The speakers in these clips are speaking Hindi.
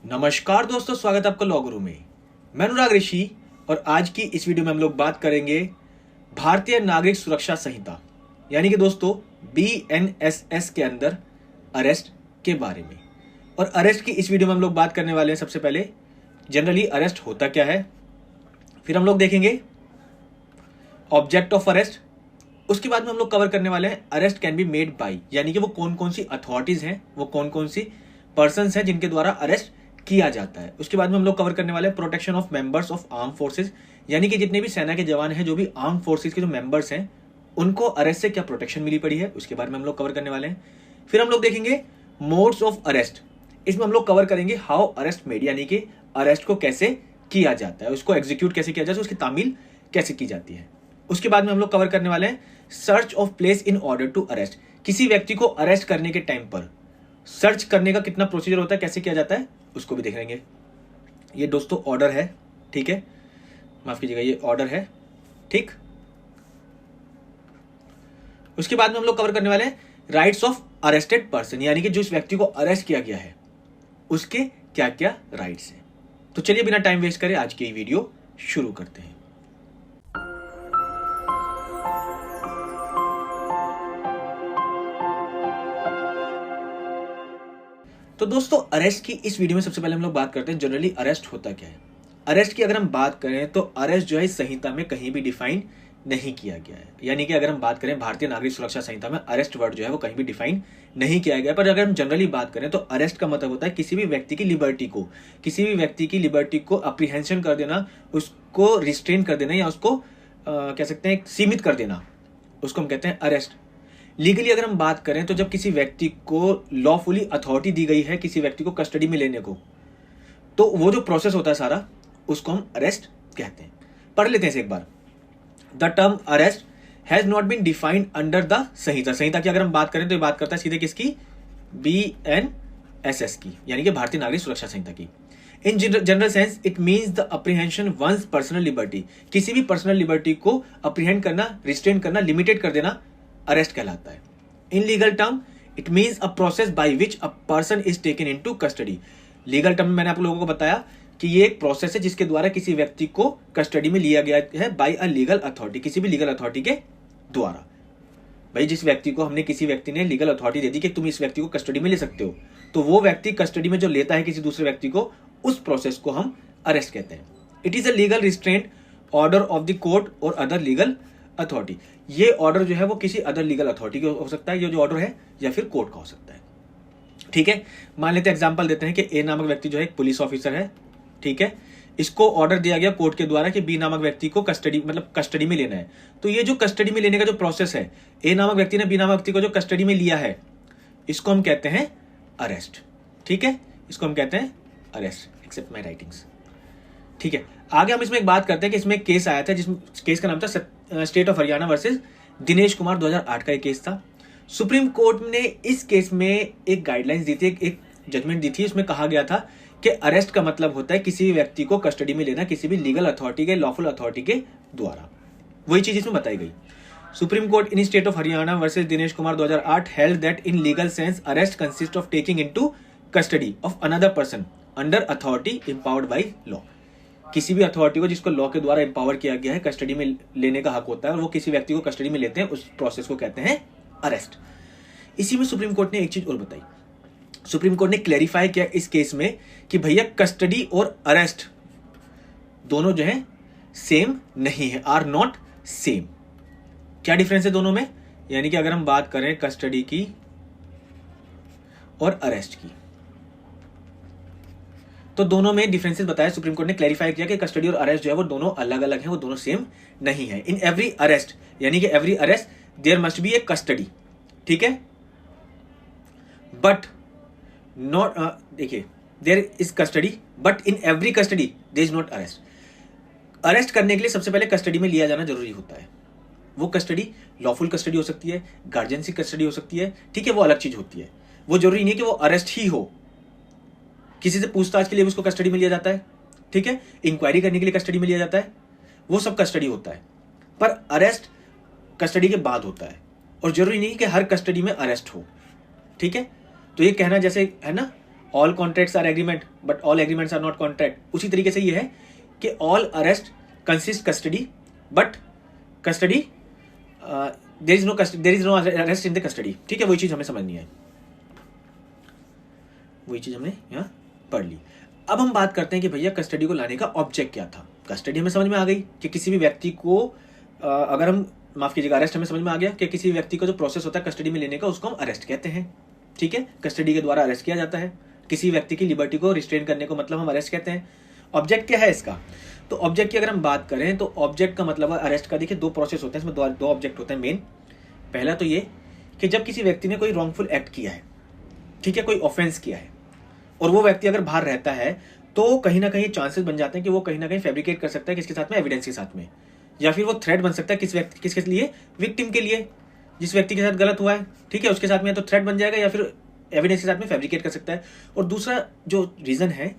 नमस्कार दोस्तों, स्वागत है आपका लॉ गुरु में। मैं अनुराग ऋषि और आज की इस वीडियो में हम लोग बात करेंगे भारतीय नागरिक सुरक्षा संहिता यानी कि दोस्तों BNSS के अंदर अरेस्ट के बारे में। और अरेस्ट की इस वीडियो में हम लोग बात करने वाले हैं सबसे पहले जनरली अरेस्ट होता क्या है, फिर हम लोग देखेंगे ऑब्जेक्ट ऑफ अरेस्ट, उसके बाद में हम लोग कवर करने वाले हैं arrest can be made by यानी कि वो कौन कौन सी अथॉरिटीज हैं, वो कौन कौन सी पर्सन्स हैं जिनके द्वारा अरेस्ट किया जाता है। उसके बाद में हम लोग कवर करने वाले हैं protection of members of arm forces यानी कि जितने भी सेना के जवान हैं, जो भी आर्म फोर्सेज के जो मेंबर्स हैं, उनको अरेस्ट से क्या प्रोटेक्शन मिली पड़ी है, उसके बारे में हम लोग कवर करने वाले हैं। फिर हम लोग देखेंगे मोड्स ऑफ अरेस्ट, इसमें हम लोग कवर करेंगे हाउ अरेस्ट मेड यानी कि अरेस्ट को कैसे किया जाता है, उसको एग्जीक्यूट कैसे किया जाता है, उसकी तामील कैसे की जाती है। उसके बाद में हम लोग कवर करने वाले हैं search of place in order to arrest, किसी व्यक्ति को अरेस्ट करने के टाइम पर सर्च करने का कितना प्रोसीजर होता है, कैसे किया जाता है, उसको भी देखेंगे। ये दोस्तों ऑर्डर है, ठीक है, माफ कीजिएगा, ये ऑर्डर है, ठीक। उसके बाद में हम लोग कवर करने वाले हैं राइट्स ऑफ अरेस्टेड पर्सन यानी कि जिस व्यक्ति को अरेस्ट किया गया है उसके क्या क्या राइट्स हैं। तो चलिए बिना टाइम वेस्ट करे आज की वीडियो शुरू करते हैं। तो दोस्तों अरेस्ट की इस वीडियो में सबसे पहले हम लोग बात करते हैं जनरली अरेस्ट होता क्या है। अरेस्ट की अगर हम बात करें तो अरेस्ट जो है इस संहिता में कहीं भी डिफाइन नहीं किया गया है, यानी कि अगर हम बात करें भारतीय नागरिक सुरक्षा संहिता में अरेस्ट वर्ड जो है वो कहीं भी डिफाइन नहीं किया गया। पर अगर हम जनरली बात करें तो अरेस्ट का मतलब होता है किसी भी व्यक्ति की लिबर्टी को अप्रीहेंशन कर देना, उसको रिस्ट्रेन कर देना या उसको कह सकते हैं सीमित कर देना, उसको हम कहते हैं अरेस्ट। लीगली अगर हम बात करें तो जब किसी व्यक्ति को लॉफुली अथॉरिटी दी गई है किसी व्यक्ति को कस्टडी में लेने को, तो वो जो प्रोसेस होता है सारा, उसको हम अरेस्ट कहते हैं। पढ़ लेते हैं इसे एक बार। The term arrest has not been defined under the संहिता की अगर हम बात करें तो ये बात करता है सीधे किसकी, BNSS की यानी कि भारतीय नागरिक सुरक्षा संहिता की। In general sense it means the apprehension once personal liberty, किसी भी पर्सनल लिबर्टी को अप्रीहेंड करना, रिस्ट्रेन करना, लिमिटेड कर देना अरेस्ट कहलाता है। In legal term it means a process by which a person is taken into custody. Legal term में मैंने आप लोगों को बताया कि ये एक प्रोसेस है जिसके द्वारा किसी व्यक्ति को कस्टडी में लिया गया है बाय अ लीगल अथॉरिटी, किसी भी लीगल अथॉरिटी के द्वारा। भाई जिस व्यक्ति को हमने, किसी व्यक्ति ने लीगल अथॉरिटी दे दी कि तुम इस व्यक्ति को कस्टडी में ले सकते हो, तो वो व्यक्ति कस्टडी में जो लेता है किसी दूसरे व्यक्ति को, उस प्रोसेस को हम अरेस्ट कहते हैं। It is a legal restraint order of the court और अदर लीगल अथॉरिटी। ये ऑर्डर जो है वो किसी अदर लीगल अथॉरिटी का हो सकता है, ये जो ऑर्डर है, या फिर कोर्ट का हो सकता है, ठीक है। मान लेते हैं, एग्जांपल देते हैं कि ए नामक व्यक्ति जो है एक पुलिस ऑफिसर है, ठीक है। इसको ऑर्डर दिया गया कोर्ट के द्वारा कि बी नामक व्यक्ति को कस्टडी में लेना है। तो ये जो कस्टडी में लेने का जो प्रोसेस है, ए नामक व्यक्ति ने बी नामक व्यक्ति को जो कस्टडी में लिया है, इसको हम कहते हैं अरेस्ट, ठीक है, इसको हम कहते हैं अरेस्ट, एक्सेप्ट माई राइटिंग्स, ठीक है। आगे हम इसमें एक बात करते हैं कि इसमें एक केस आया था, जिस केस का नाम था state of Haryana versus Dinesh Kumar, 2008 का एक केस था। सुप्रीम कोर्ट ने इस केस में एक गाइडलाइंस दी थी, एक जजमेंट दी थी। उसमें कहा गया था कि अरेस्ट का मतलब होता है किसी भी व्यक्ति को कस्टडी में लेना किसी भी लीगल अथॉरिटी के, लॉफुल अथॉरिटी के द्वारा। वही चीज इसमें बताई गई। Supreme court in state of Haryana versus Dinesh Kumar 2008 held that in legal sense arrest consist of taking into custody of another person under authority empowered by law. किसी भी अथॉरिटी को जिसको लॉ के द्वारा एम्पावर किया गया है, कस्टडी में लेने का हक होता है और वो किसी व्यक्ति को कस्टडी में लेते हैं, उस प्रोसेस को कहते हैं अरेस्ट। इसी में सुप्रीम कोर्ट ने एक चीज और बताई। सुप्रीम कोर्ट ने क्लैरिफाई किया इस केस में कि भैया कस्टडी और अरेस्ट दोनों जो है सेम नहीं है, आर नॉट सेम। क्या डिफरेंस है दोनों में, यानी कि अगर हम बात करें कस्टडी की और अरेस्ट की, तो दोनों में डिफरेंसेस बताया। सुप्रीम कोर्ट ने क्लैरिफाई किया कि कस्टडी और अरेस्ट जो है वो दोनों अलग अलग हैं, वो दोनों सेम नहीं है। इन एवरी अरेस्ट यानी कि every arrest there must be a custody, ठीक है, बट नॉट, देखिए, there is custody but in every custody there is not arrest. Arrest करने के लिए सबसे पहले कस्टडी में लिया जाना जरूरी होता है। वो कस्टडी लॉफुल कस्टडी हो सकती है, गार्जियन की कस्टडी हो सकती है, ठीक है, वो अलग चीज होती है। वो जरूरी नहीं है कि वो अरेस्ट ही हो। किसी से पूछताछ के लिए उसको कस्टडी में लिया जाता है, ठीक है, इंक्वायरी करने के लिए कस्टडी में लिया जाता है, वो सब कस्टडी होता है। पर अरेस्ट कस्टडी के बाद होता है और जरूरी नहीं कि हर कस्टडी में अरेस्ट हो, ठीक है। तो ये कहना जैसे है ना, all contracts are agreement but all agreements are not contract. उसी तरीके से ये है कि all arrest consist custody but custody there is no arrest in the custody. ठीक है, वही चीज हमें समझनी है, वही चीज हमने यहाँ पढ़ ली। अब हम बात करते हैं कि भैया कस्टडी को लाने का ऑब्जेक्ट क्या था। कस्टडी हमें समझ में आ गई कि किसी भी व्यक्ति को अगर हम माफ कीजिएगा अरेस्ट हमें समझ में आ गया कि किसी व्यक्ति का जो प्रोसेस होता है कस्टडी में लेने का उसको हम अरेस्ट कहते हैं। ठीक है, कस्टडी के द्वारा अरेस्ट किया जाता है किसी व्यक्ति की लिबर्टी को रिस्ट्रेन करने को मतलब हम अरेस्ट कहते हैं। ऑब्जेक्ट क्या है इसका? तो ऑब्जेक्ट की अगर हम बात करें तो ऑब्जेक्ट का मतलब अरेस्ट का देखिए दो प्रोसेस होते हैं, इसमें दो ऑब्जेक्ट होते हैं मेन। पहला तो ये कि जब किसी व्यक्ति ने कोई रॉन्गफुल एक्ट किया है, ठीक है, कोई ऑफेंस किया है और वो व्यक्ति अगर बाहर रहता है तो कहीं ना कहीं चांसेस बन जाते हैं कि वो कहीं ना कहीं फैब्रिकेट कर सकता है किसके साथ में, एविडेंस के साथ में, या फिर वो थ्रेट बन सकता है किसके लिए, विक्टिम के लिए, जिस व्यक्ति के साथ गलत हुआ है। ठीक है, उसके साथ में तो थ्रेट बन जाएगा या फिर एविडेंस के साथ में फैब्रिकेट कर सकता है। और दूसरा जो रीजन है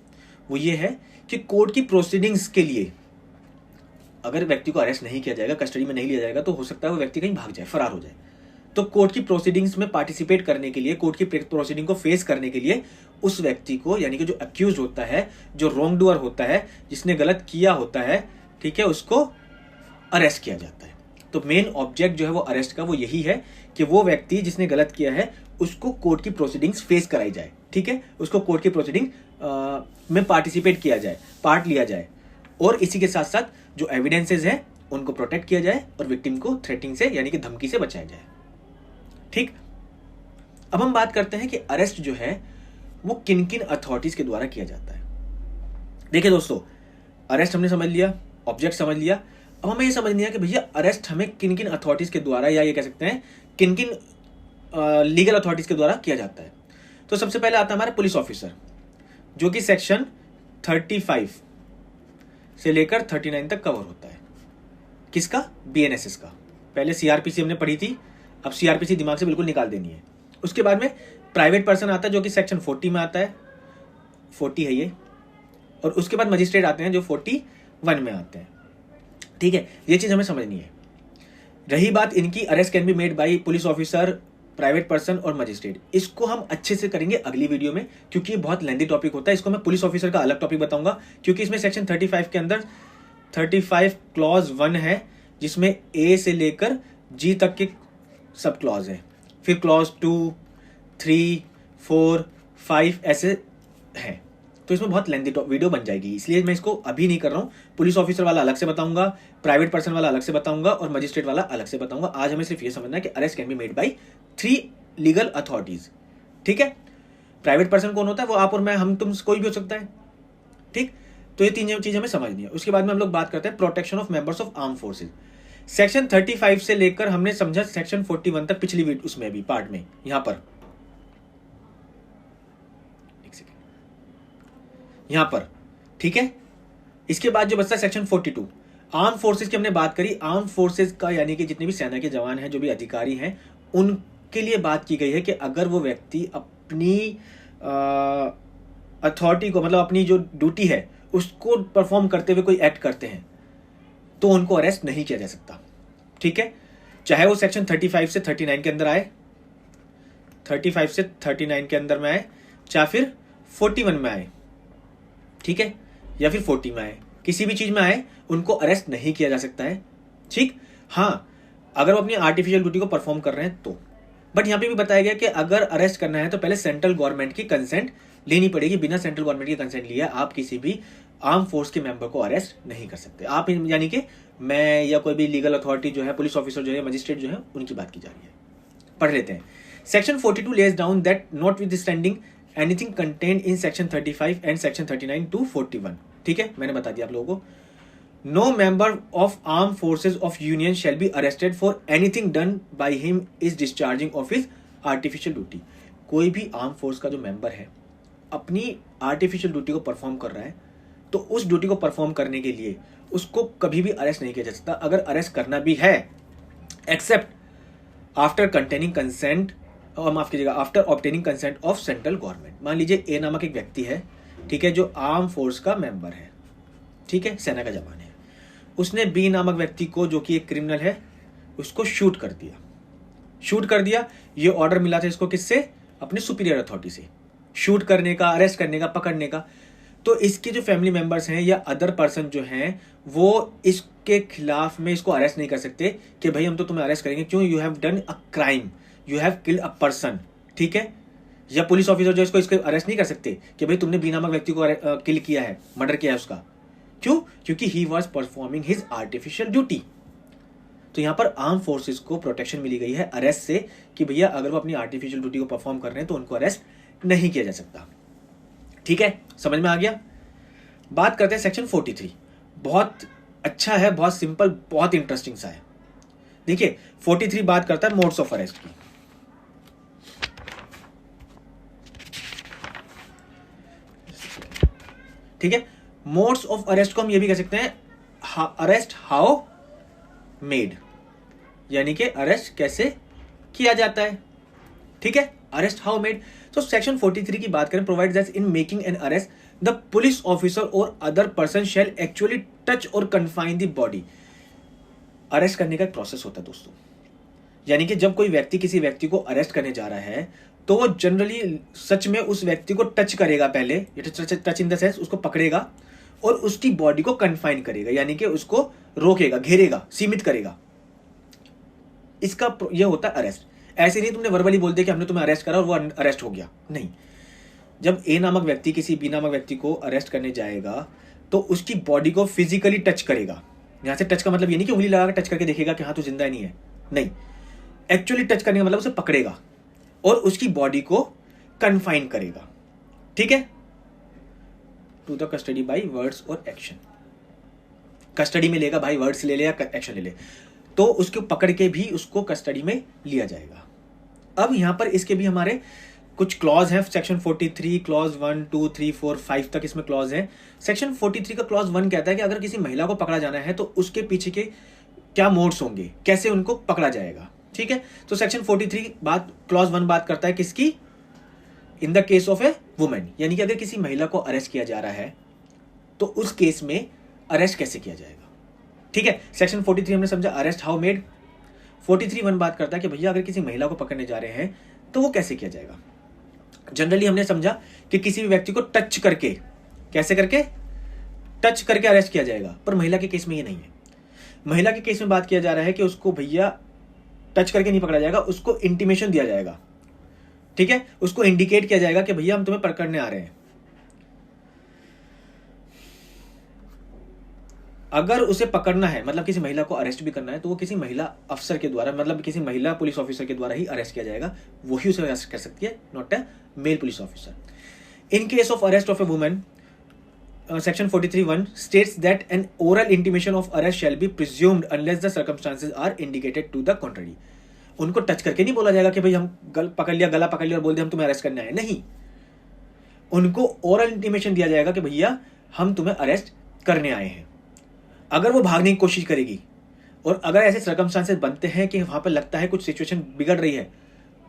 वो ये है कि कोर्ट की प्रोसीडिंग्स के लिए अगर व्यक्ति को अरेस्ट नहीं किया जाएगा, कस्टडी में नहीं लिया जाएगा, तो हो सकता है वो व्यक्ति कहीं भाग जाए, फरार हो जाए। तो कोर्ट की प्रोसीडिंग्स में पार्टिसिपेट करने के लिए, कोर्ट की प्रोसीडिंग को फेस करने के लिए उस व्यक्ति को, यानी कि जो अक्यूज होता है, जो रॉन्ग डूअर होता है, जिसने गलत किया होता है, ठीक है, उसको अरेस्ट किया जाता है। तो मेन ऑब्जेक्ट जो है वो अरेस्ट का वो यही है कि वो व्यक्ति जिसने गलत किया है उसको कोर्ट की प्रोसीडिंग्स फेस कराई जाए। ठीक है, उसको कोर्ट की प्रोसीडिंग में पार्टिसिपेट किया जाए, पार्ट लिया जाए, और इसी के साथ साथ जो एविडेंसेस हैं उनको प्रोटेक्ट किया जाए और विक्टिम को थ्रेटिंग से यानी कि धमकी से बचाया जाए। ठीक, अब हम बात करते हैं कि अरेस्ट जो है वो किन किन अथॉरिटीज के द्वारा किया जाता है। देखिए दोस्तों, अरेस्ट हमने समझ लिया, ऑब्जेक्ट समझ लिया, अब हमें ये समझ लिया कि भैया अरेस्ट हमें किन किन अथॉरिटीज के द्वारा, या ये कह सकते हैं किन किन लीगल अथॉरिटीज के द्वारा किया जाता है। तो सबसे पहले आता है हमारा पुलिस ऑफिसर, जो कि सेक्शन 35 से लेकर 39 तक कवर होता है। किसका? बीएनएसएस का। पहले सीआरपीसी हमने पढ़ी थी, अब सीआरपीसी दिमाग से बिल्कुल निकाल देनी है। उसके बाद में प्राइवेट पर्सन आता है जो कि सेक्शन 40 में आता है, 40 है ये, और उसके बाद मजिस्ट्रेट आते हैं जो 41 में आते हैं। ठीक है, ये चीज हमें समझनी है। रही बात इनकी, arrest can be made by police officer, private person और मजिस्ट्रेट, इसको हम अच्छे से करेंगे अगली वीडियो में, क्योंकि ये बहुत लेंथी टॉपिक होता है। इसको मैं पुलिस ऑफिसर का अलग टॉपिक बताऊंगा, क्योंकि इसमें सेक्शन 35 के अंदर 35 क्लॉज 1 है, जिसमें ए से लेकर जी तक के सब क्लॉज है, फिर क्लॉज 2, 3, 4, 5 ऐसे हैं। तो इसमें बहुत लेंथी वीडियो बन जाएगी, इसलिए मैं इसको अभी नहीं कर रहा हूँ। पुलिस ऑफिसर वाला अलग से बताऊंगा, प्राइवेट पर्सन वाला अलग से बताऊंगा और मजिस्ट्रेट वाला अलग से बताऊंगा। आज हमें सिर्फ ये समझना है कि arrest can be made by 3 legal authorities. ठीक है, प्राइवेट पर्सन कौन होता है? वो आप और मैं, हम तुम, कोई भी हो सकता है। ठीक, तो ये 3 चीज हमें समझनी है। उसके बाद में हम लोग बात करते हैं protection of members of arm forces. Section 35 से लेकर हमने समझा सेक्शन 41 तक, पिछली उसमें भी पार्ट में, यहां पर यहां पर। ठीक है, इसके बाद जो बचता है सेक्शन 42, आर्म फोर्सेज की हमने बात करी। आर्म फोर्सेज का यानी कि जितने भी सेना के जवान हैं, जो भी अधिकारी हैं, उनके लिए बात की गई है कि अगर वो व्यक्ति अपनी अथॉरिटी को, मतलब अपनी जो ड्यूटी है उसको परफॉर्म करते हुए कोई एक्ट करते हैं तो उनको अरेस्ट नहीं किया जा सकता। ठीक है, चाहे वो सेक्शन 35 से 39 के अंदर आए, 35 से 39 के अंदर में आए, चाहे फिर 41 में आए, ठीक है, या फिर 40 में आए, किसी भी चीज में आए, उनको अरेस्ट नहीं किया जा सकता है। ठीक, हाँ, अगर वो अपनी आर्टिफिशियल ड्यूटी को परफॉर्म कर रहे हैं तो। बट यहां पे भी बताया गया कि अगर अरेस्ट करना है तो पहले सेंट्रल गवर्नमेंट की कंसेंट लेनी पड़ेगी। बिना सेंट्रल गवर्नमेंट की कंसेंट लिए आप किसी भी आर्म फोर्स के मेंबर को अरेस्ट नहीं कर सकते। आप यानी कि मैं या कोई भी लीगल अथॉरिटी जो है, पुलिस ऑफिसर जो है, मजिस्ट्रेट जो है, उनकी बात की जा रही है। पढ़ लेते हैं। Section 42 lays down that notwithstanding anything contained in section 35 and section 39 to 41। ठीक है, मैंने बता दिया आप लोगों को। No member of arm forces of union shall be arrested for anything done by him is discharging of his artificial duty. कोई भी आर्म फोर्स का जो मेंबर है अपनी आर्टिफिशियल ड्यूटी को परफॉर्म कर रहा है तो उस ड्यूटी को परफॉर्म करने के लिए उसको कभी भी अरेस्ट नहीं किया जा सकता। अगर अरेस्ट करना भी है, एक्सेप्ट आफ्टर कंटेनिंग कंसेंट, और माफ कीजिएगा, after obtaining consent of central government. मान लीजिए ए नामक एक व्यक्ति है, ठीक है, जो आर्म फोर्स का मेंबर है, ठीक है, सेना का जवान है, उसने बी नामक व्यक्ति को, जो कि एक क्रिमिनल है, उसको शूट कर दिया। ये ऑर्डर मिला था इसको किससे? अपने सुपीरियर अथॉरिटी से। शूट करने का, अरेस्ट करने का, पकड़ने का। तो इसके जो फैमिली मेंबर्स हैं या अदर पर्सन जो हैं वो इसके खिलाफ में इसको अरेस्ट नहीं कर सकते कि भाई हम तो तुम्हें अरेस्ट करेंगे, क्यों? You have done a crime, you have killed a person, ठीक है। या पुलिस ऑफिसर जो इसको अरेस्ट नहीं कर सकते कि भाई तुमने बी नामक व्यक्ति को किल किया है, मर्डर किया है उसका। क्यों? क्योंकि he was performing his artificial duty. तो यहां पर आर्म फोर्सेस को प्रोटेक्शन मिली गई है अरेस्ट से कि भैया अगर वो अपनी आर्टिफिशियल ड्यूटी को परफॉर्म कर रहे हैं तो उनको अरेस्ट नहीं किया जा सकता। ठीक है, समझ में आ गया। बात करते हैं सेक्शन 43। बहुत अच्छा है, बहुत सिंपल, बहुत इंटरेस्टिंग सा है। देखिए 43 बात करता है मोड्स ऑफ अरेस्ट की। ठीक है, मोड्स ऑफ अरेस्ट को हम ये भी कह सकते हैं अरेस्ट हाउ मेड, यानी कि अरेस्ट कैसे किया जाता है। ठीक है, अरेस्ट हाउ मेड। तो सेक्शन 43 की बात करें, provide that in making an arrest the police officer or other person shall actually touch or confine the body. Arrest करने का एक प्रोसेस होता है दोस्तों, यानी कि जब कोई व्यक्ति किसी व्यक्ति को अरेस्ट करने जा रहा है तो वो जनरली सच में उस व्यक्ति को टच करेगा पहले, टच इन द सेंस उसको पकड़ेगा और उसकी बॉडी को कन्फाइन करेगा, यानी कि उसको रोकेगा, घेरेगा, सीमित करेगा। इसका ये होता है अरेस्ट। ऐसे नहीं तुमने वर्बली बोल दिया कि हमने तुम्हें अरेस्ट करा और वो अरेस्ट हो गया, नहीं। जब ए नामक व्यक्ति किसी बी नामक व्यक्ति को अरेस्ट करने जाएगा तो उसकी बॉडी को फिजिकली टच करेगा। यहां से टच का मतलब ये नहीं कि उंगली लगाकर टच करके देखेगा कि हाँ तू जिंदा नहीं है, नहीं। एक्चुअली टच करने का मतलब उसे पकड़ेगा और उसकी बॉडी को कन्फाइन करेगा। ठीक है, to the custody by words और एक्शन। कस्टडी में लेगा भाई, वर्ड्स ले ले या एक्शन ले ले, तो उसको पकड़ के भी उसको कस्टडी में लिया जाएगा। अब यहां पर इसके भी हमारे कुछ क्लॉज हैं। सेक्शन 43 क्लॉज 1 2 3 4 5 तक इसमें क्लॉज है। सेक्शन 43 का क्लॉज 1 कहता है कि अगर किसी महिला को पकड़ा जाना है तो उसके पीछे के क्या मोड्स होंगे, कैसे उनको पकड़ा जाएगा। ठीक है, तो सेक्शन 43 बात क्लॉज 1 बात करता है किसकी? In the case of a women, यानी कि अगर किसी महिला को अरेस्ट किया जा रहा है तो उस केस में अरेस्ट कैसे किया जाएगा। ठीक है, सेक्शन 43 हमने समझा अरेस्ट हाउ मेड। 43(1) बात करता है कि भैया अगर किसी महिला को पकड़ने जा रहे हैं तो वो कैसे किया जाएगा। जनरली हमने समझा कि किसी भी व्यक्ति को टच करके, कैसे करके? टच करके अरेस्ट किया जाएगा, पर महिला के केस में ये नहीं है। महिला के केस में बात किया जा रहा है कि उसको भैया टच करके नहीं पकड़ा जाएगा, उसको इंटीमेशन दिया जाएगा। ठीक है, उसको इंडिकेट किया जाएगा कि भैया हम तुम्हें पकड़ने आ रहे हैं। अगर उसे पकड़ना है, मतलब किसी महिला को अरेस्ट भी करना है, तो वो किसी महिला अफसर के द्वारा, मतलब किसी महिला पुलिस ऑफिसर के द्वारा ही अरेस्ट किया जाएगा, वही उसे अरेस्ट कर सकती है, not a male police officer. In case of arrest of a women, section 43(1) states that an oral intimation of arrest shall be presumed unless the circumstances are indicated to the contrary। उनको टच करके नहीं बोला जाएगा कि भाई हम गला पकड़ लिया और बोल दिया हम तुम्हें अरेस्ट करने आए, नहीं। उनको ओरल इंटीमेशन दिया जाएगा कि भैया हम तुम्हें अरेस्ट करने आए हैं। अगर वो भागने की कोशिश करेगी और अगर ऐसे सर्कमस्टांसेस बनते हैं कि वहां पर लगता है कुछ सिचुएशन बिगड़ रही है,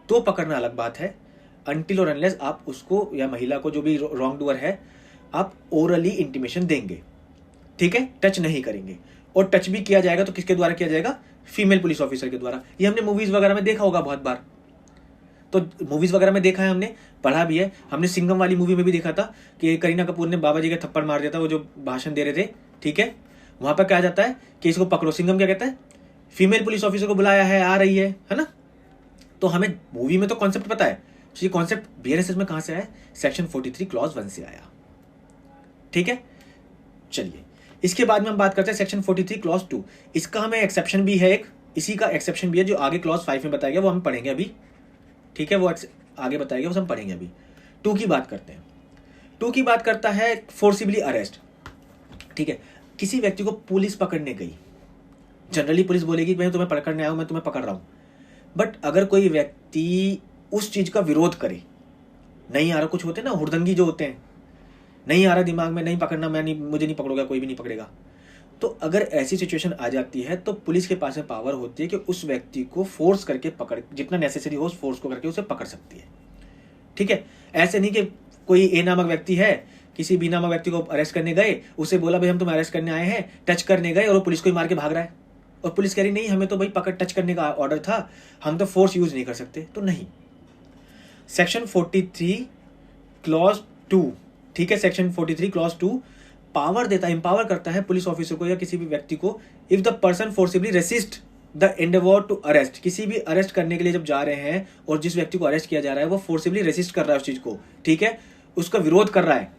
तो पकड़ना अलग बात है। अनटिल और अनलेस आप उसको या महिला को, जो भी रॉन्ग डूअर है, आप ओरली इंटीमेशन देंगे। ठीक है, टच नहीं करेंगे। और टच भी किया जाएगा तो किसके द्वारा किया जाएगा? फीमेल पुलिस ऑफिसर के द्वारा। ये हमने मूवीज वगैरह में देखा होगा बहुत बार, तो मूवीज वगैरह में देखा है, हमने पढ़ा भी है। हमने सिंघम वाली मूवी में भी देखा था कि करीना कपूर ने बाबा जी का थप्पड़ मार दिया था, वो जो भाषण दे रहे थे। ठीक है, वहां पर क्या जाता है कि इसको पकड़ो। सिंघम क्या कहता है? फीमेल पुलिस ऑफिसर को बुलाया है, आ रही है ना। तो हमें मूवी में तो कॉन्सेप्ट पता है, ये कॉन्सेप्ट बीएनएसएस में कहां से आया? सेक्शन 43 क्लॉज 1 से आया। ठीक है, चलिए इसके बाद में हम बात करते हैं सेक्शन 43 क्लॉज 2। इसका हमें एक्सेप्शन भी है, एक इसी का एक्सेप्शन भी है जो आगे क्लॉज 5 में बताया गया, वो हम पढ़ेंगे अभी। ठीक है, वो आगे बताया गया, वो हम पढ़ेंगे अभी। 2 की बात करते हैं। 2 की बात करता है फोर्सिबली अरेस्ट। ठीक है, किसी व्यक्ति को पुलिस पकड़ने गई, जनरली पुलिस बोलेगी मैं तुम्हें पकड़ने आया हूं, मैं तुम्हें पकड़ रहा हूं। बट अगर कोई व्यक्ति उस चीज का विरोध करे, नहीं आ रहा, कुछ होते हैं ना हुड़दंगी जो होते हैं, नहीं आ रहा दिमाग में, नहीं पकड़ना, मैं नहीं, मुझे नहीं पकड़ोगा, कोई भी नहीं पकड़ेगा, तो अगर ऐसी सिचुएशन आ जाती है तो पुलिस के पास में पावर होती है कि उस व्यक्ति को फोर्स करके पकड़, जितना नेसेसरी हो उस फोर्स को करके उसे पकड़ सकती है। ठीक है, ऐसे नहीं कि कोई ए नामक व्यक्ति है, किसी बी नामक व्यक्ति को अरेस्ट करने गए, उसे बोला भाई हम तुम्हें अरेस्ट करने आए हैं, टच करने गए और वो पुलिस को ही मार के भाग रहा है, और पुलिस कह रही नहीं हमें तो भाई पकड़ टच करने का ऑर्डर था, हम तो फोर्स यूज नहीं कर सकते। तो नहीं, सेक्शन 43 क्लॉज 2, ठीक है, सेक्शन 43 क्लॉज 2 पावर देता है, एम्पावर करता है पुलिस ऑफिसर को या किसी भी व्यक्ति को, if the person forcibly resist the endeavour to arrest, किसी भी अरेस्ट करने के लिए जब जा रहे हैं और जिस व्यक्ति को अरेस्ट किया जा रहा है वो फोर्सिबली रेसिस्ट कर रहा है उस चीज को, ठीक है, उसका विरोध कर रहा है,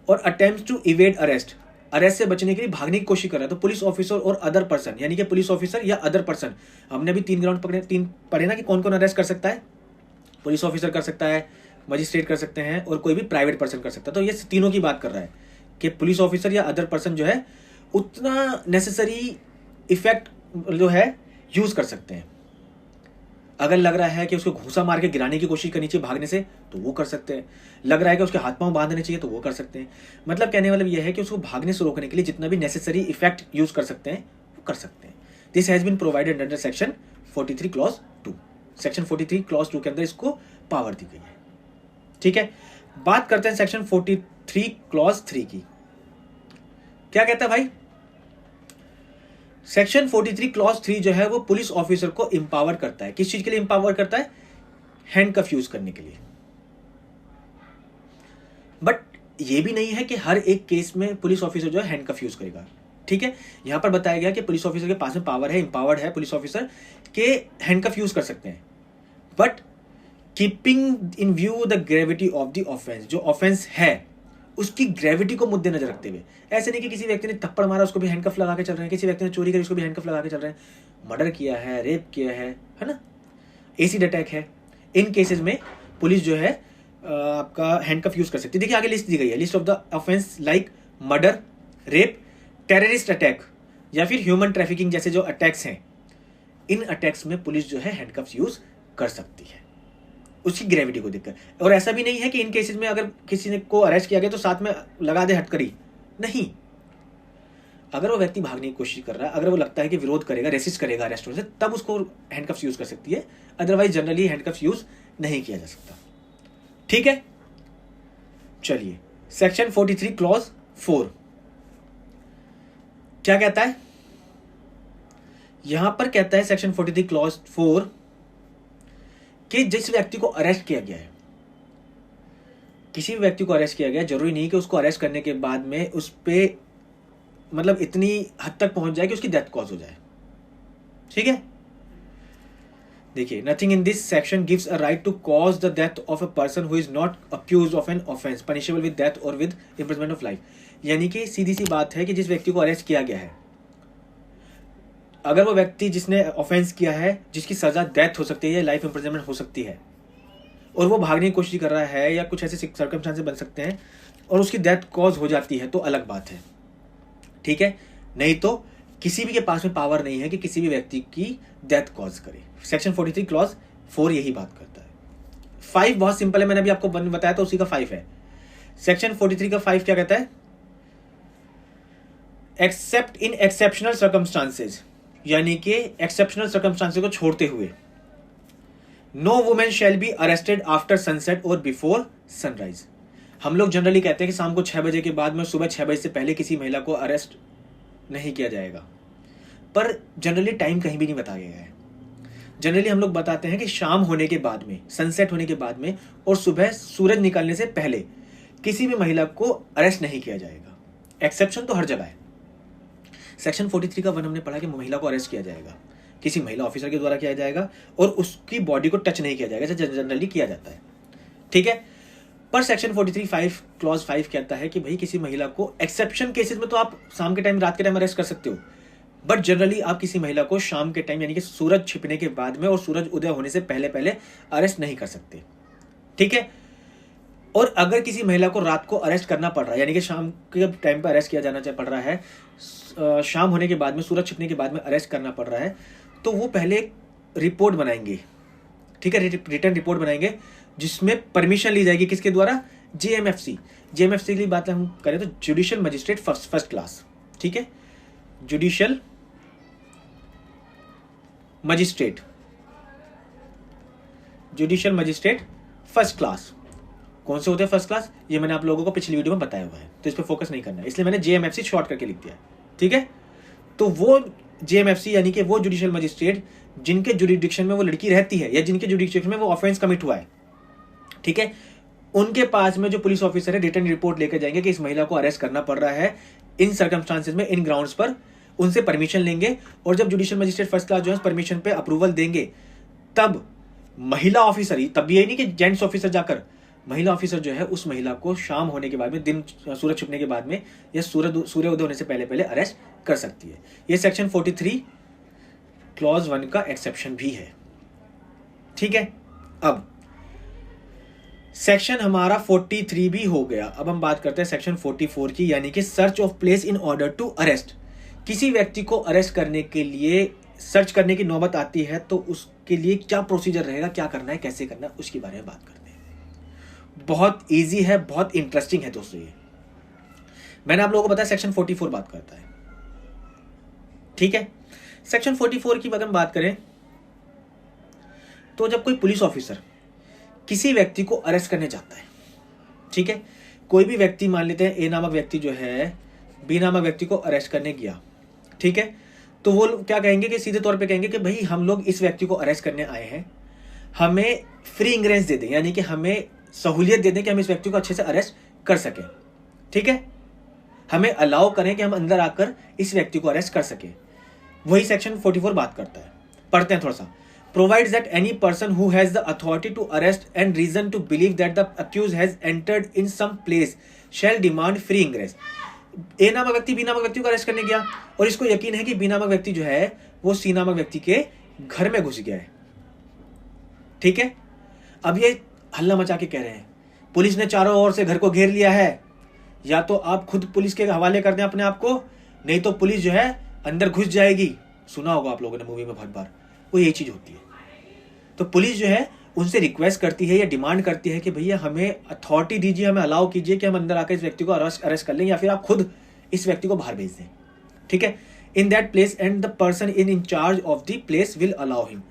और attempt to evade arrest, arrest से बचने के लिए भागने की कोशिश कर रहा है, तो police officer or other person, यानी कि पुलिस ऑफिसर या अदर पर्सन, हमने भी 3 ग्राउंड पढ़े ना कि कौन कौन अरेस्ट कर सकता है, पुलिस ऑफिसर कर सकता है, मजिस्ट्रेट कर सकते हैं, और कोई भी प्राइवेट पर्सन कर सकता है। तो ये तीनों की बात कर रहा है कि पुलिस ऑफिसर या अदर पर्सन जो है उतना नेसेसरी इफेक्ट जो है यूज कर सकते हैं। अगर लग रहा है कि उसको घूंसा मार के गिराने की कोशिश करनी चाहिए भागने से तो वो कर सकते हैं, लग रहा है कि उसके हाथ पांव बांधने चाहिए तो वो कर सकते हैं। मतलब कहने वाला यह है कि उसको भागने से रोकने के लिए जितना भी नेसेसरी इफेक्ट यूज कर सकते हैं वो कर सकते हैं। This has been provided under section 43 clause 2। Section 43 clause 2 के अंदर इसको पावर दी गई है, ठीक है। बात करते हैं सेक्शन 43 क्लॉज 3 की। क्या कहता है भाई? सेक्शन 43 क्लॉज 3 जो है वो पुलिस ऑफिसर को इंपावर करता है। किस चीज के लिए इंपावर करता है? हैंडकफ यूज करने के लिए। बट ये भी नहीं है कि हर एक केस में पुलिस ऑफिसर जो है हैंडकफ यूज करेगा, ठीक है। यहां पर बताया गया कि पुलिस ऑफिसर के पास में पावर है, इंपावर्ड है पुलिस ऑफिसर के हैंडकफ यूज कर सकते हैं, but keeping in view the gravity of the offence, जो ऑफेंस है उसकी ग्रेविटी को मद्देनजर रखते हुए। ऐसे नहीं कि किसी व्यक्ति ने थप्पड़ मारा उसको भी हैंडकफ लगा के चल रहे हैं, किसी व्यक्ति ने चोरी करी उसको भी हैंडकफ लगा के चल रहे हैं, मर्डर किया है, रेप किया है ना, एसिड अटैक है, इन केसेस में पुलिस जो है आपका हैंडकफ यूज कर सकती है। देखिए आगे लिस्ट दी गई है, list of the offence like murder, rape, terrorist attack या फिर ह्यूमन ट्रैफिकिंग जैसे जो अटैक्स हैं, इन अटैक्स में पुलिस जो है हैंडकफ यूज कर सकती है उसकी ग्रेविटी को देखकर। और ऐसा भी नहीं है कि इन केसेस में अगर किसी ने को अरेस्ट किया गया तो साथ में लगा दे हथकड़ी, नहीं। अगर वो व्यक्ति भागने की कोशिश कर रहा है, अगर वो लगता है कि विरोध करेगा, रेसिस्ट करेगा अरेस्ट होने से, तब उसको हैंडकफ्स यूज कर सकती है, अदरवाइज जनरली हैंडकफ्स यूज नहीं किया जा सकता, ठीक है। चलिए सेक्शन 43 क्लॉज 4 क्या कहता है? यहां पर कहता है सेक्शन 43 क्लॉज 4 कि जिस व्यक्ति को अरेस्ट किया गया है, किसी भी व्यक्ति को अरेस्ट किया गया, जरूरी नहीं कि उसको अरेस्ट करने के बाद में उस पे मतलब इतनी हद तक पहुंच जाए कि उसकी डेथ कॉज हो जाए, ठीक है। देखिए, nothing in this section gives a right to cause the death of a person who is not accused of an offence punishable with death और विद इम्प्रिजनमेंट ऑफ लाइफ। यानी कि सीधी सी बात है कि जिस व्यक्ति को अरेस्ट किया गया है, अगर वो व्यक्ति जिसने ऑफेंस किया है, जिसकी सजा डेथ हो सकती है या लाइफ इम्प्रिजनमेंट हो सकती है, और वो भागने की कोशिश कर रहा है या कुछ ऐसे सर्कमस्टांसेस बन सकते हैं और उसकी डेथ कॉज हो जाती है, तो अलग बात है, ठीक है। नहीं तो किसी भी के पास में पावर नहीं है कि किसी भी व्यक्ति की डेथ कॉज करे। सेक्शन 43 क्लॉज 4 यही बात करता है। 5 बहुत सिंपल है, मैंने अभी आपको बताया तो उसी का 5 है। सेक्शन 43 का 5 क्या कहता है? एक्सेप्ट इन एक्सेप्शनल सर्कमस्टांसेस, यानी कि एक्सेप्शनल सर्कमस्टांसेस को छोड़ते हुए, no women shall be arrested after sunset और बिफोर सनराइज। हम लोग जनरली कहते हैं कि शाम को 6 बजे के बाद में, सुबह 6 बजे से पहले किसी महिला को अरेस्ट नहीं किया जाएगा, पर जनरली टाइम कहीं भी नहीं बताया गया है। जनरली हम लोग बताते हैं कि शाम होने के बाद में, सनसेट होने के बाद में और सुबह सूरज निकलने से पहले किसी भी महिला को अरेस्ट नहीं किया जाएगा। एक्सेप्शन तो हर जगह है। सेक्शन 43 का 1 हमने पढ़ा कि महिला को अरेस्ट किया जाएगा, किसी महिला ऑफिसर के द्वारा किया जाएगा और उसकी बॉडी को टच नहीं किया जाएगा जैसे जनरली किया जाता है, ठीक है। पर सेक्शन 43 5 क्लॉज 5 कहता है कि भाई किसी महिला को एक्सेप्शन केसेस में तो आप शाम के टाइम, रात के टाइम अरेस्ट कर सकते हो, बट जनरली आप किसी महिला को शाम के टाइम यानी कि सूरज छिपने के बाद में और सूरज उदय होने से पहले पहले अरेस्ट नहीं कर सकते, ठीक है। और अगर किसी महिला को रात को अरेस्ट करना पड़ रहा है, यानी कि शाम के टाइम पर अरेस्ट किया जाना पड़ रहा है, शाम होने के बाद में, सूरज छिपने के बाद में अरेस्ट करना पड़ रहा है, तो वो पहले एक रिपोर्ट बनाएंगे, ठीक है, रिटर्न रिपोर्ट बनाएंगे जिसमें परमिशन ली जाएगी किसके द्वारा? जेएमएफसी। जेएमएफसी की बात हम करें तो जुडिशियल मजिस्ट्रेट फर्स्ट क्लास, ठीक है, judicial magistrate, judicial magistrate first class. कौन से होते हैं फर्स्ट क्लास? ये मैंने आप लोगों को पिछली वीडियो में बताया हुआ है, तो इस पर फोकस नहीं करना है, इसलिए मैंने जेएमएफसी शॉर्ट करके लिख दिया, ठीक है। तो वो जेएमएफसी यानी कि वो जुडिशियल मजिस्ट्रेट जिनके जुरिडिक्शन में वो लड़की रहती है या जिनके जुरिडिक्शन में वो ऑफेंस कमिट हुआ है, ठीक है, उनके पास में जो पुलिस ऑफिसर है रिटर्न रिपोर्ट लेकर जाएंगे कि इस महिला को अरेस्ट करना पड़ रहा है इन सर्कमस्टांसेस में, इन ग्राउंड्स पर, उनसे परमिशन लेंगे और जब जुडिशियल मजिस्ट्रेट फर्स्ट क्लास जो है परमिशन पे अप्रूवल देंगे तब महिला ऑफिसर ही, तब ये नहीं कि जेंट्स ऑफिसर जाकर, महिला ऑफिसर जो है उस महिला को शाम होने के बाद में, दिन सूरज छुपने के बाद में या सूर्य उदय होने से पहले पहले अरेस्ट कर सकती है। ये सेक्शन 43 क्लॉज 1 का एक्सेप्शन भी है। ठीक है, अब सेक्शन हमारा 43 भी हो गया। अब हम बात करते हैं सेक्शन 44 की, यानी कि search of place in order to arrest. किसी व्यक्ति को अरेस्ट करने के लिए सर्च करने की नौबत आती है तो उसके लिए क्या प्रोसीजर रहेगा, क्या करना है, कैसे करना है, उसके बारे में बात करते हैं। बहुत इजी है, बहुत इंटरेस्टिंग है दोस्तों। ये मैंने आप लोगों को बताया सेक्शन 44 बात करता है। ठीक है, सेक्शन 44 की अगर हम बात करें तो जब कोई पुलिस ऑफिसर किसी व्यक्ति को अरेस्ट करने जाता है, ठीक है, कोई भी व्यक्ति, मान लेते हैं ए नामक व्यक्ति जो है बी नामक व्यक्ति को अरेस्ट करने गया, ठीक है, तो वो क्या कहेंगे कि सीधे तौर पे कहेंगे कि भाई हम लोग इस व्यक्ति को अरेस्ट करने आए हैं, हमें फ्री इंग्रेस दे दें, यानी कि हमें सहूलियत दे दें कि हम इस व्यक्ति को अच्छे से अरेस्ट कर सकें। ठीक है, हमें अलाउ करें कि हम अंदर आकर इस व्यक्ति को अरेस्ट कर सकें। वही सेक्शन 44 बात करता है। पढ़ते हैं थोड़ा सा। Provides that any person who has the authority to arrest and reason to believe that the accused has entered in some place shall demand free ingress। ए नामक व्यक्ति बी नामक व्यक्ति को अरेस्ट करने गया और इसको यकीन है कि बी नामक व्यक्ति जो है वो सी नामक व्यक्ति के घर में घुस गया है। ठीक है, अब ये हल्ला मचा के कह रहे हैं पुलिस ने चारों ओर से घर को घेर लिया है, या तो आप खुद पुलिस के हवाले कर दें अपने आप को, नहीं तो पुलिस जो है अंदर घुस जाएगी। सुना होगा आप लोगों ने मूवी में बहुत बार, वो यही चीज होती है। तो पुलिस जो है उनसे रिक्वेस्ट करती है या डिमांड करती है कि भैया हमें अथॉरिटी दीजिए, हमें अलाउ कीजिए कि हम अंदर आकर इस व्यक्ति को अरेस्ट कर लें, या फिर आप खुद इस व्यक्ति को बाहर भेज दें। ठीक है, in that place and the person in incharge of the place will allow him.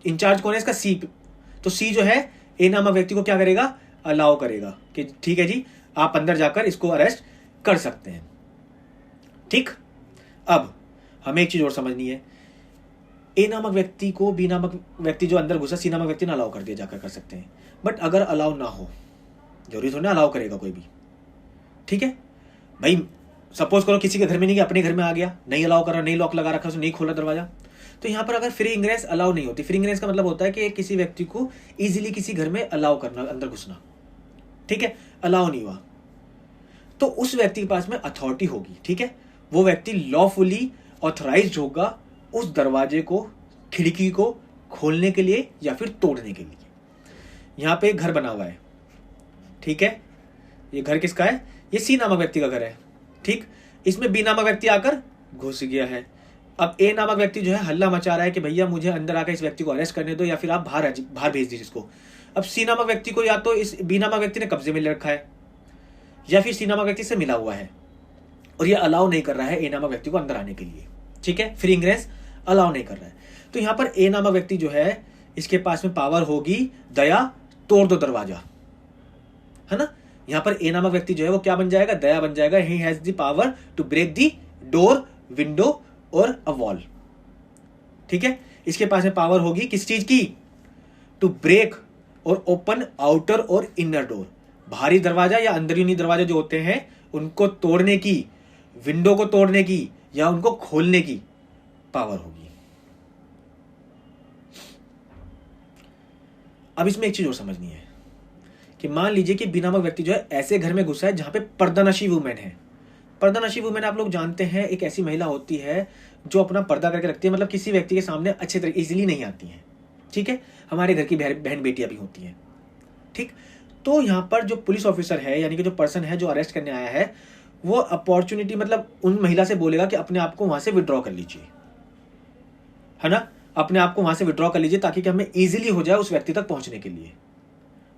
Incharge कौन है इसका? सी। तो सी जो है ए नामक व्यक्ति को क्या करेगा? अलाउ करेगा कि ठीक है जी, आप अंदर जाकर इसको अरेस्ट कर सकते हैं। ठीक, अब हमें एक चीज और समझनी है, ए नामक व्यक्ति को बी नामक व्यक्ति जो अंदर घुसा सी नामक व्यक्ति ने अलाउ कर दिया, जाकर कर सकते हैं। बट अगर अलाउ ना हो, जरूरी थोड़ा ना अलाउ करेगा कोई भी। ठीक है भाई, सपोज करो किसी के घर में नहीं गया, अपने घर में आ गया, नहीं अलाउ कर रहा, नहीं लॉक लगा रखा, नहीं खोला दरवाजा, तो यहाँ पर अगर फ्री इंग्रेस अलाउ नहीं होती, फ्री इंग्रेस का मतलब होता है कि किसी व्यक्ति को इजीली किसी घर में अलाउ करना, अंदर घुसना। ठीक है, अलाउ नहीं हुआ तो उस व्यक्ति के पास में अथॉरिटी होगी। ठीक है, वो व्यक्ति लॉफुली ऑथराइज्ड होगा उस दरवाजे को, खिड़की को खोलने के लिए या फिर तोड़ने के लिए। यहां पे एक घर बना हुआ है, ठीक है, ये घर किसका है? ये सी नामक व्यक्ति का घर है। ठीक, इसमें बी नामक व्यक्ति आकर घुस गया है। अब ए नामक व्यक्ति जो है हल्ला मचा रहा है कि भैया मुझे अंदर आकर इस व्यक्ति को अरेस्ट करने दो, या फिर आप बाहर भेज दीजिए इसको। अब सी नामक व्यक्ति को या तो इस बी नामक व्यक्ति ने कब्जे में ले रखा है, या फिर सी नामक व्यक्ति से मिला हुआ है और ये अलाउ नहीं कर रहा है ए नामक व्यक्ति को अंदर आने के लिए। ठीक है, फ्री इंग्रेस अलाउ नहीं कर रहा है। तो यहां पर ए नामक व्यक्ति जो है इसके पास में पावर होगी दया, तोड़ दो दरवाजा, है ना। यहां पर ए नामक व्यक्ति जो है वो क्या बन जाएगा? दया बन जाएगा। He has the power to break the door, window और अ वॉल। ठीक है, इसके पास में पावर होगी किस चीज की? टू ब्रेक और ओपन आउटर और इनर डोर, बाहरी दरवाजा या अंदरूनी दरवाजा जो होते हैं उनको तोड़ने की, विंडो को तोड़ने की या उनको खोलने की पावर होगी। अब इसमें एक चीज और समझनी है कि मान लीजिए कि बी नामक व्यक्ति जो है ऐसे घर में घुसा है जहां पे पर्दानशी वुमेन है। पर्दानशी वुमेन आप लोग जानते हैं एक ऐसी महिला होती है जो अपना पर्दा करके रखती है, मतलब किसी व्यक्ति के सामने अच्छे तरीके इजीली नहीं आती है। ठीक है, हमारे घर की बहन बेटियां भी होती हैं। ठीक, तो यहां पर जो पुलिस ऑफिसर है, यानी कि जो पर्सन है जो अरेस्ट करने आया है, वो अपॉर्चुनिटी मतलब उन महिला से बोलेगा कि अपने आप को वहां से विड्रॉ कर लीजिए, है ना, अपने आप को वहां से विड्रॉ कर लीजिए ताकि हमें इजीली हो जाए उस व्यक्ति तक पहुंचने के लिए।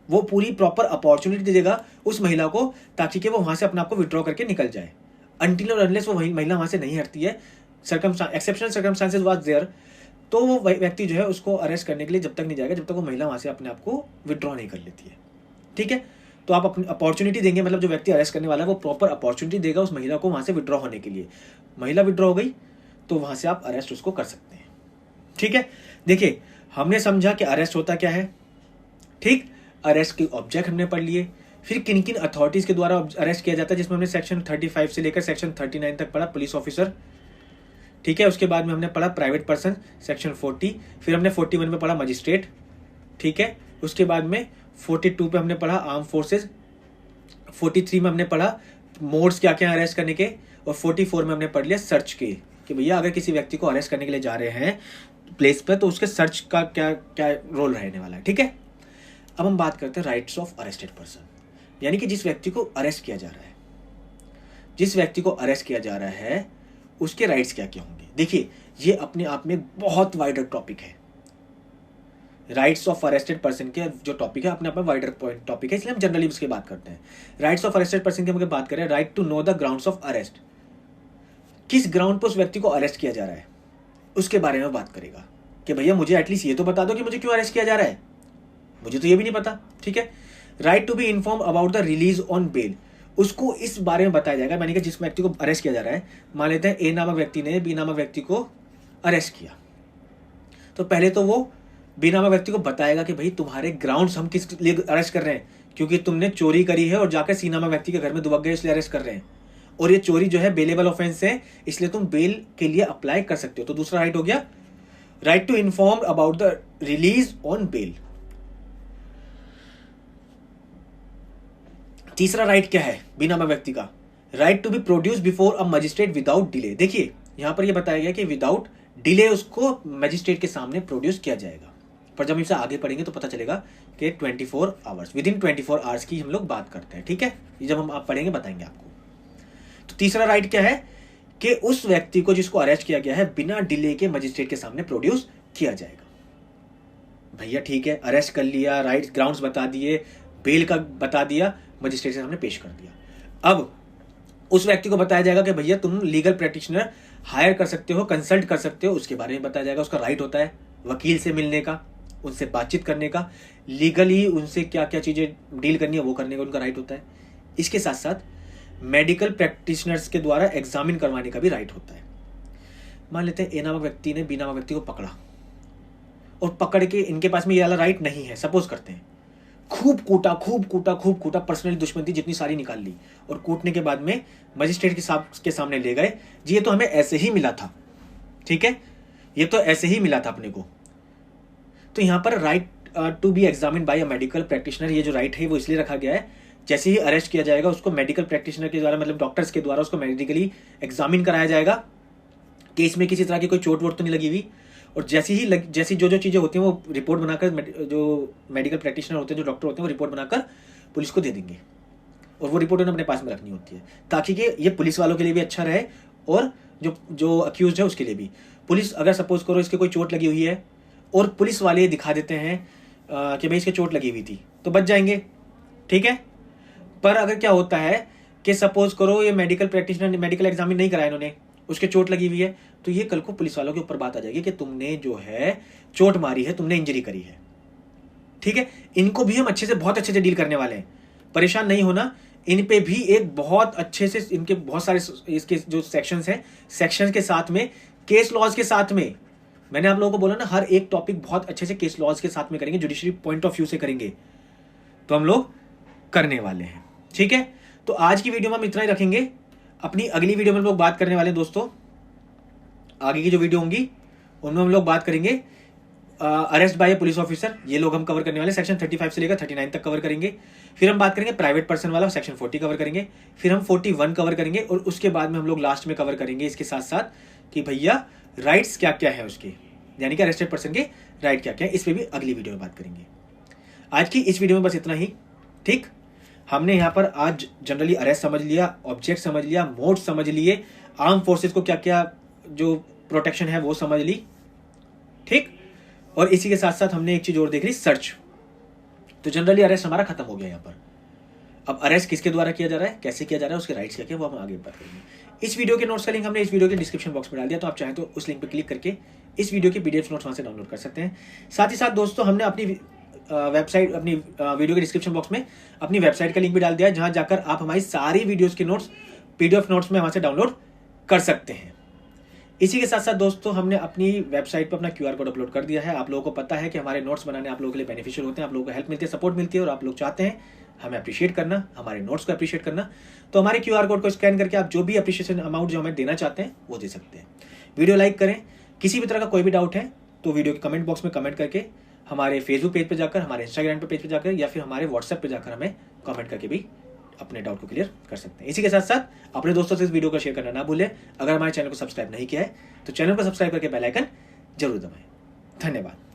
वो पूरी प्रॉपर अपॉर्चुनिटी दे देगा उस महिला को ताकि कि वो वहां से अपने आप को विड्रॉ करके निकल जाए। अनटिल और अनलेस वो महिला वहां से नहीं हटती है, एक्सेप्शनल सर्कमस्टांसेस वाज देयर, तो वो व्यक्ति जो है उसको अरेस्ट करने के लिए जब तक नहीं जाएगा जब तक वो महिला वहां से अपने आप को विड्रॉ नहीं कर लेती है। ठीक है, तो आप अपनी अपॉर्चुनिटी देंगे, मतलब जो व्यक्ति अरेस्ट करने वाला है वो प्रॉपर अपॉर्चुनिटी देगा उस महिला को वहां से विड्रॉ होने के लिए। महिला विड्रॉ हो गई तो वहां से आप अरेस्ट उसको कर सकते हैं। ठीक है, देखिए हमने समझा कि अरेस्ट होता क्या है। ठीक, अरेस्ट के ऑब्जेक्ट हमने पढ़ लिए, फिर किन किन अथॉरिटीज के द्वारा अरेस्ट किया जाता है, जिसमें हमने सेक्शन 35 से लेकर सेक्शन 39 तक पढ़ा, पुलिस ऑफिसर, ठीक है। उसके बाद में हमने पढ़ा प्राइवेट पर्सन सेक्शन 40, फिर हमने 41 में पढ़ा मजिस्ट्रेट, ठीक है। उसके बाद में 42 पे हमने पढ़ा आर्म फोर्सेज, 43 में हमने पढ़ा मोड्स क्या क्या अरेस्ट करने के, और 44 में हमने पढ़ लिया सर्च के, कि भैया अगर किसी व्यक्ति को अरेस्ट करने के लिए जा रहे हैं प्लेस पे तो उसके सर्च का क्या क्या रोल रहने वाला है, ठीक है। अब हम बात करते हैं राइट्स ऑफ अरेस्टेड पर्सन, यानी कि जिस व्यक्ति को अरेस्ट किया जा रहा है, जिस व्यक्ति को अरेस्ट किया जा रहा है उसके राइट्स क्या क्या होंगे। देखिए ये अपने आप में बहुत वाइडर टॉपिक है, राइट्स ऑफ अरेस्टेड पर्सन के जो टॉपिक है अपने आप में वाइडर पॉइंट टॉपिक है, इसलिए हम जनरली उसकी बात करते हैं। राइट्स ऑफ अरेस्टेड पर्सन की हम बात करें, right to know the grounds of arrest, किस ग्राउंड पर उस व्यक्ति को अरेस्ट किया जा रहा है उसके बारे में बात करेगा, कि भैया मुझे एटलीस्ट ये तो बता दो कि मुझे क्यों अरेस्ट किया जा रहा है, मुझे तो ये भी नहीं पता, ठीक है। Right to be inform about the release on bail, उसको इस बारे में बताया जाएगा, यानी कि जिस व्यक्ति को अरेस्ट किया जा रहा है, मान लेते हैं ए नामक व्यक्ति ने बी नामक व्यक्ति को अरेस्ट किया, तो पहले तो वो बी नामक व्यक्ति को बताएगा कि भाई तुम्हारे ग्राउंड्स हम किस लिए अरेस्ट कर रहे हैं, क्योंकि तुमने चोरी करी है और जाकर सी नामक व्यक्ति के घर में दुबक गए इसलिए अरेस्ट कर रहे हैं, और ये चोरी जो है बेलेबल ऑफेंस है इसलिए तुम बेल के लिए अप्लाई कर सकते हो। तो दूसरा राइट हो गया right to inform about the release on bail. तीसरा राइट क्या है बी नामक व्यक्ति का, right to be produce before a magistrate without delay. देखिए यहां पर ये बताया गया कि विदाउट डिले उसको मजिस्ट्रेट के सामने प्रोड्यूस किया जाएगा, पर जब इसे आगे पढ़ेंगे तो पता चलेगा कि 24 आवर्स, विद इन 24 आवर्स की हम लोग बात करते हैं, ठीक है। ये जब हम आप पढ़ेंगे बताएंगे आपको। तो तीसरा राइट क्या है कि उस व्यक्ति को जिसको अरेस्ट किया गया है बिना डिले के मजिस्ट्रेट के सामने प्रोड्यूस किया जाएगा। भैया ठीक है, अरेस्ट कर लिया, राइट्स ग्राउंड्स बता दिए, बेल का बता दिया, मजिस्ट्रेट के सामने पेश कर दिया। अब उस व्यक्ति को बताया जाएगा कि भैया तुम लीगल प्रैक्टिशनर हायर कर सकते हो, कंसल्ट कर सकते हो, उसके बारे में बताया जाएगा। उसका राइट होता है वकील से मिलने का, उनसे बातचीत करने का, लीगली उनसे क्या क्या चीजें डील करनी है वो करने का उनका राइट होता है। इसके साथ साथ मेडिकल प्रैक्टिशनर्स के द्वारा एग्जामिन करवाने का भी राइट होता है। मान लेते हैं ए नामक व्यक्ति ने बी नामक व्यक्ति को पकड़ा और पकड़ के इनके पास में ये वाला राइट नहीं है, सपोज करते हैं, खूब कूटा, पर्सनली दुश्मनी जितनी सारी निकाल ली, और कूटने के बाद में मजिस्ट्रेट के सामने ले गए, जी ये तो हमें ऐसे ही मिला था, ठीक है, ये तो ऐसे ही मिला था अपने को। तो यहां पर right to be examine by a medical practitioner, ये जो राइट है वो इसलिए रखा गया है, जैसे ही अरेस्ट किया जाएगा उसको मेडिकल प्रैक्टिशनर के द्वारा, मतलब डॉक्टर्स के द्वारा उसको मेडिकली एग्जामिन कराया जाएगा कि इसमें किसी तरह की कोई चोट वोट तो नहीं लगी हुई, और जैसी जो चीजें होती हैं वो रिपोर्ट बनाकर, जो मेडिकल प्रैक्टिशनर होते हैं, जो डॉक्टर होते हैं, वो रिपोर्ट बनाकर पुलिस को दे देंगे, और वो रिपोर्ट उन्हें अपने पास में रखनी होती है, ताकि कि ये पुलिस वालों के लिए भी अच्छा रहे और जो अक्यूज है उसके लिए भी। पुलिस अगर सपोज करो इसके कोई चोट लगी हुई है और पुलिस वाले दिखा देते हैं कि भाई इसके चोट लगी हुई थी, तो बच जाएंगे, ठीक है। पर अगर क्या होता है कि सपोज करो ये मेडिकल प्रैक्टिशनर ने मेडिकल एग्जामिन नहीं कराया इन्होंने, उसके चोट लगी हुई है, तो ये कल को पुलिस वालों के ऊपर बात आ जाएगी कि तुमने जो है चोट मारी है, तुमने इंजरी करी है, ठीक है। इनको भी हम बहुत अच्छे से डील करने वाले हैं, परेशान नहीं होना। इन पे भी एक बहुत अच्छे से, इनके बहुत सारे इसके जो सेक्शंस हैं, सेक्शंस के साथ में केस लॉज के साथ में, मैंने आप लोगों को बोला ना हर एक टॉपिक बहुत अच्छे से केस लॉज के साथ में करेंगे, जुडिशरी पॉइंट ऑफ व्यू से करेंगे, तो हम लोग करने वाले हैं, ठीक है। तो आज की वीडियो में हम इतना ही रखेंगे। अपनी अगली वीडियो में हम लोग बात करने वाले हैं दोस्तों, आगे की जो वीडियो होंगी उनमें हम लोग बात करेंगे अरेस्ट बाय पुलिस ऑफिसर, ये लोग हम कवर करने वाले, सेक्शन 35 से लेकर 39 तक कवर करेंगे। फिर हम बात करेंगे प्राइवेट पर्सन वाला, सेक्शन 40 कवर करेंगे। फिर हम 41 कवर करेंगे, और उसके बाद में हम लोग लास्ट में कवर करेंगे इसके साथ साथ कि भैया राइट्स क्या क्या है उसके, यानी कि अरेस्टेड पर्सन के राइट क्या क्या है, इस पर भी अगली वीडियो में बात करेंगे। आज की इस वीडियो में बस इतना ही, ठीक। हमने यहाँ पर आज जनरली अरेस्ट समझ लिया, ऑब्जेक्ट समझ लिया, मोड समझ लिए, आर्म फोर्सेस को क्या क्या जो प्रोटेक्शन है वो समझ ली, ठीक। और इसी के साथ साथ हमने एक चीज और देख ली, सर्च। तो जनरली अरेस्ट हमारा खत्म हो गया यहाँ पर। अब अरेस्ट किसके द्वारा किया जा रहा है, कैसे किया जा रहा है, उसके राइट्स क्या क्या, वो हम आगे बात करेंगे। इस वीडियो के नोट्स का लिंक हमने इस वीडियो के डिस्क्रिप्शन बॉक्स में डाल दिया, तो आप चाहें तो उस लिंक पर क्लिक करके इस वीडियो के PDF नोट्स वहां से डाउनलोड कर सकते हैं। साथ ही साथ दोस्तों हमने अपनी वेबसाइट, अपनी वीडियो के डिस्क्रिप्शन बॉक्स में अपनी वेबसाइट का लिंक भी डाल दिया है, जहां जाकर आप हमारी सारी वीडियोस के नोट्स PDF नोट्स में वहां से डाउनलोड कर सकते हैं। इसी के साथ साथ दोस्तों हमने अपनी वेबसाइट पर अपना QR कोड अपलोड कर दिया है। आप लोगों को पता है कि हमारे नोट्स बनाने आप लोगों के लिए बेनिफिशियल होते हैं, आप लोगों को हेल्प मिलती है, सपोर्ट मिलती है, और आप लोग चाहते हैं हमें अप्रिशिएट करना, हमारे नोट्स को अप्रिशिएट करना। तो हमारे QR कोड को स्कैन करके आप जो भी अप्रिशिएशन अमाउंट जो हमें देना चाहते हैं वो दे सकते हैं। वीडियो लाइक करें। किसी भी तरह का कोई भी डाउट है तो वीडियो के कमेंट बॉक्स में कमेंट करके, हमारे फेसबुक पेज पे जाकर, हमारे इंस्टाग्राम पेज पे जाकर, या फिर हमारे व्हाट्सएप पे जाकर हमें कमेंट करके भी अपने डाउट को क्लियर कर सकते हैं। इसी के साथ साथ अपने दोस्तों से इस वीडियो को शेयर करना ना भूलें। अगर हमारे चैनल को सब्सक्राइब नहीं किया है तो चैनल को सब्सक्राइब करके बेल आइकन जरूर दबाएं। धन्यवाद।